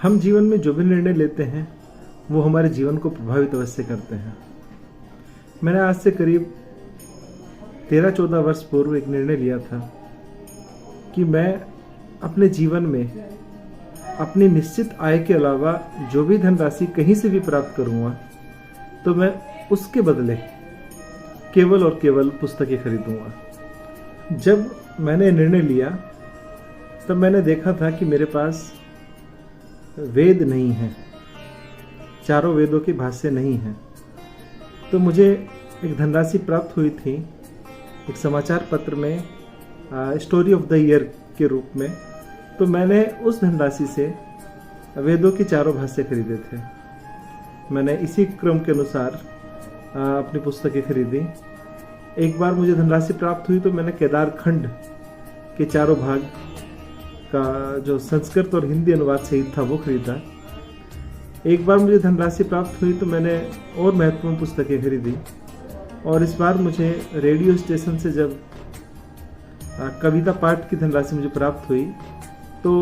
हम जीवन में जो भी निर्णय लेते हैं वो हमारे जीवन को प्रभावित अवश्य करते हैं। मैंने आज से करीब 13-14 वर्ष पूर्व एक निर्णय लिया था कि मैं अपने जीवन में अपनी निश्चित आय के अलावा जो भी धनराशि कहीं से भी प्राप्त करूँगा तो मैं उसके बदले केवल और केवल पुस्तकें खरीदूंगा। जब मैंने निर्णय लिया तब मैंने देखा था कि मेरे पास वेद नहीं है, चारों वेदों के भाष्य नहीं है। तो मुझे एक धनराशि प्राप्त हुई थी एक समाचार पत्र में स्टोरी ऑफ द ईयर के रूप में। तो मैंने उस धनराशि से वेदों के चारों भाष्य खरीदे थे। मैंने इसी क्रम के अनुसार अपनी पुस्तकें खरीदी। एक बार मुझे धनराशि प्राप्त हुई तो मैंने केदार खंड के चारों भाग का जो संस्कृत और हिंदी अनुवाद सहित था वो खरीदा। एक बार मुझे धनराशि प्राप्त हुई तो मैंने और महत्वपूर्ण पुस्तकें खरीदी। और इस बार मुझे रेडियो स्टेशन से जब कविता पाठ की धनराशि मुझे प्राप्त हुई तो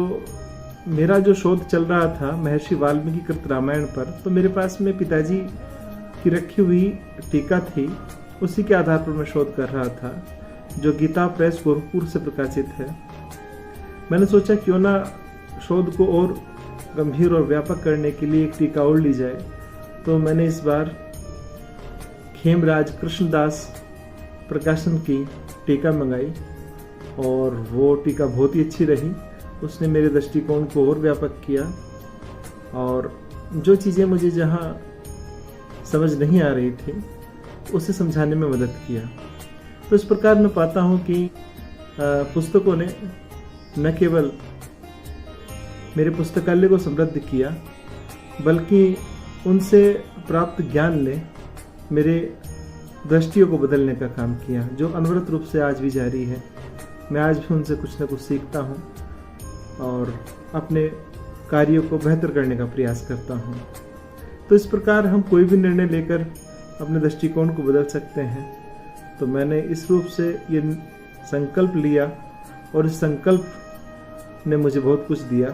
मेरा जो शोध चल रहा था महर्षि वाल्मीकि कृत रामायण पर, तो मेरे पास में पिताजी की रखी हुई टीका थी, उसी के आधार पर मैं शोध कर रहा था जो गीता प्रेस गोरखपुर से प्रकाशित है। मैंने सोचा क्यों ना शोध को और गंभीर और व्यापक करने के लिए एक टीका और ली जाए। तो मैंने इस बार खेमराज कृष्णदास प्रकाशन की टीका मंगाई और वो टीका बहुत ही अच्छी रही। उसने मेरे दृष्टिकोण को और व्यापक किया और जो चीज़ें मुझे जहाँ समझ नहीं आ रही थी उसे समझाने में मदद किया। तो इस प्रकार मैं पाता हूँ कि पुस्तकों ने न केवल मेरे पुस्तकालय को समृद्ध किया बल्कि उनसे प्राप्त ज्ञान ने मेरे दृष्टियों को बदलने का काम किया, जो अनवरत रूप से आज भी जारी है। मैं आज भी उनसे कुछ न कुछ सीखता हूँ और अपने कार्यों को बेहतर करने का प्रयास करता हूँ। तो इस प्रकार हम कोई भी निर्णय लेकर अपने दृष्टिकोण को बदल सकते हैं। तो मैंने इस रूप से ये संकल्प लिया और इस संकल्प ने मुझे बहुत कुछ दिया।